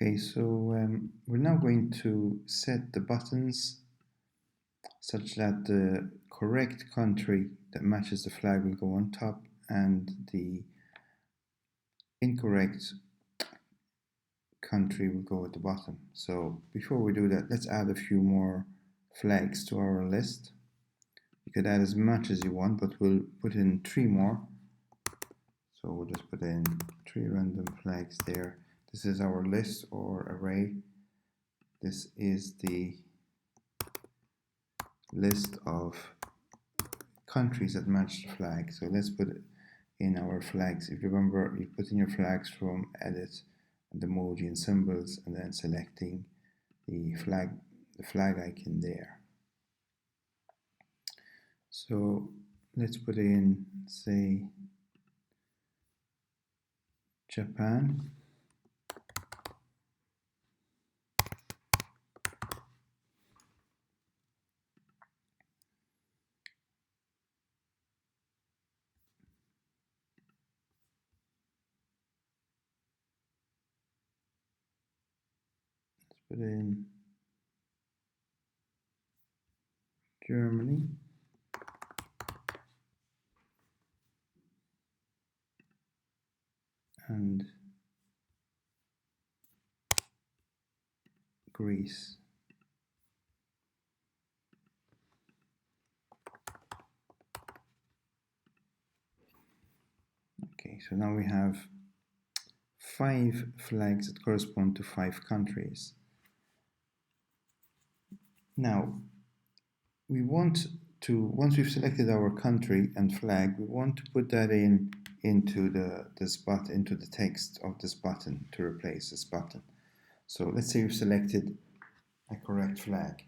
Okay, so we're now going to set the buttons such that the correct country that matches the flag will go on top and the incorrect country will go at the bottom. So before we do that, let's add a few more flags to our list. You could add as much as you want, but we'll put in 3 more. So we'll just put in 3 random flags there. This is our list or array. This is the list of countries that match the flag. So let's put it in our flags. If you remember, you put in your flags from edit and emoji and symbols, and then selecting the flag icon there. So let's put in, say, Japan. Let's put in Germany. And Greece. Okay, so now we have 5 flags that correspond to 5 countries. Now, we want to, once we've selected our country and flag, we want to put that into into the text of this button to replace this button. So let's say we've selected a correct flag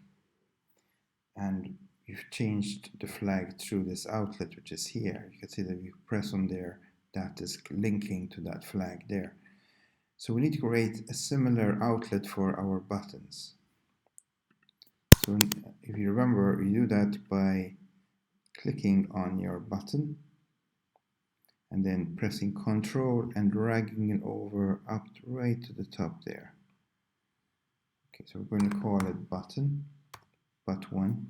and you've changed the flag through this outlet, which is here. You can see that if you press on there, that is linking to that flag there. So we need to create a similar outlet for our buttons. So if you remember, you do that by clicking on your button and then pressing Ctrl and dragging it over up right to the top there. Okay, so we're going to call it button, but1.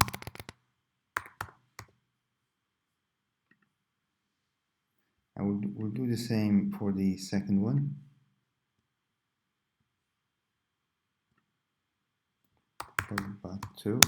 And we'll do the same for the second one. But2.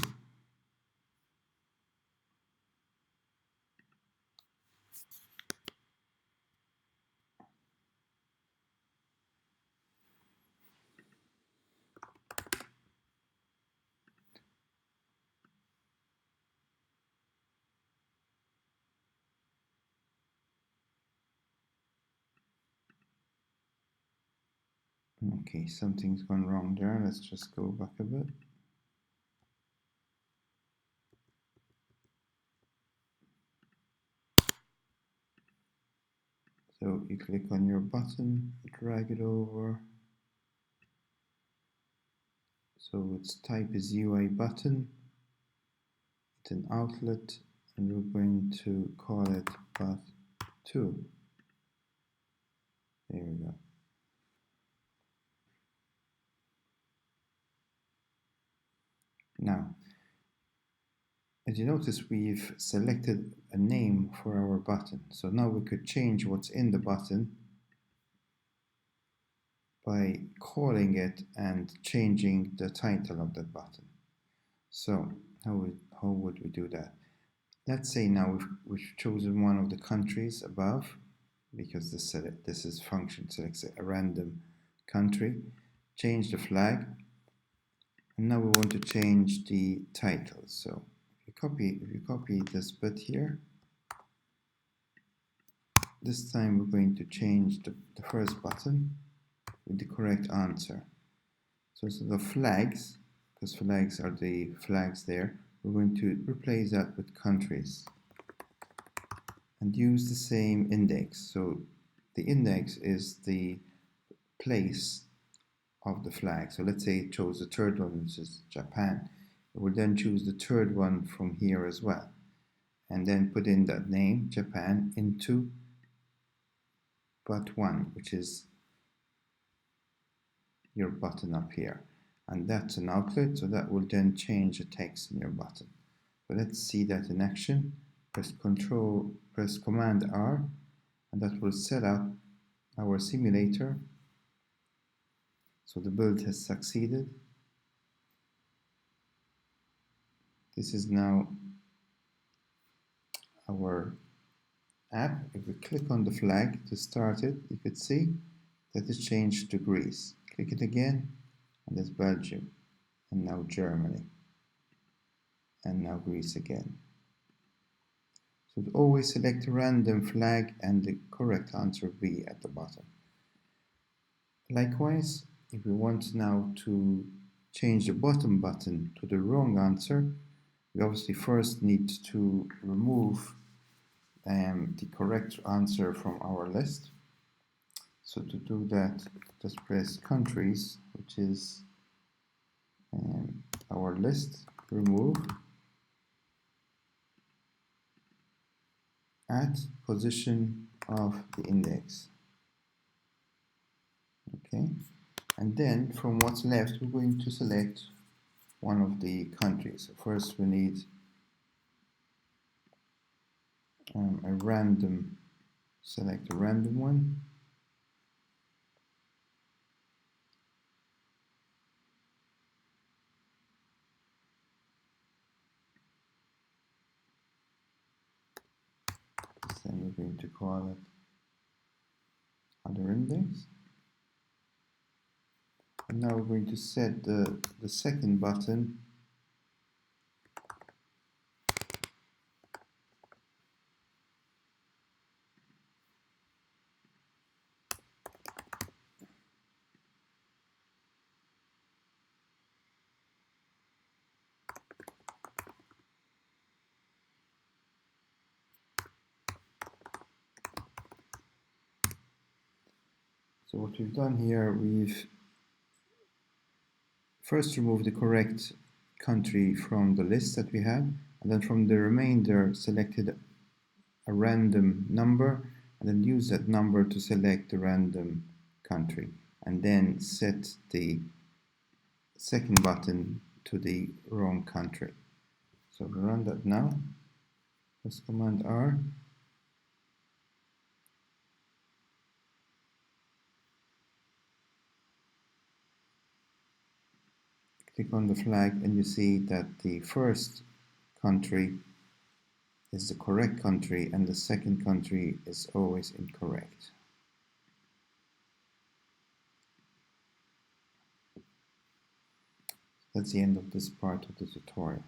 Okay, something's gone wrong there. Let's just go back a bit. So you click on your button, drag it over. So its type is UI button. It's an outlet, and we're going to call it but2. There we go. Now, as you notice, we've selected a name for our button. So now we could change what's in the button by calling it and changing the title of that button. So how would we do that? Let's say now we've chosen one of the countries above, because this is function selects a random country. Change the flag, and now we want to change the title. So if you copy this bit here, this time we're going to change the first button with the correct answer. So instead of flags, because flags are the flags there, we're going to replace that with countries and use the same index. So the index is the place of the flag. So let's say it chose the third one, which is Japan. It will then choose the third one from here as well, and then put in that name, Japan, into but1, which is your button up here. And that's an outlet, so that will then change the text in your button. So let's see that in action. Press Command R, and that will set up our simulator. So the build has succeeded. This is now our app. If we click on the flag to start it, you could see that it's changed to Greece. Click it again, and it's Belgium, and now Germany, and now Greece again. So always select a random flag and the correct answer will be at the bottom. Likewise, if we want now to change the bottom button to the wrong answer, we obviously first need to remove the correct answer from our list. So to do that, just press countries, which is our list, remove, at position of the index. Okay, and then from what's left, we're going to select one of the countries. So first we need select a random one. Then we're going to call it other index. And now we're going to set the second button So what we've done here, we've first removed the correct country from the list that we had, and then from the remainder selected a random number, and then use that number to select the random country, and then set the second button to the wrong country. So we run that now. Press Command R. Click on the flag and you see that the first country is the correct country and the second country is always incorrect. That's the end of this part of the tutorial.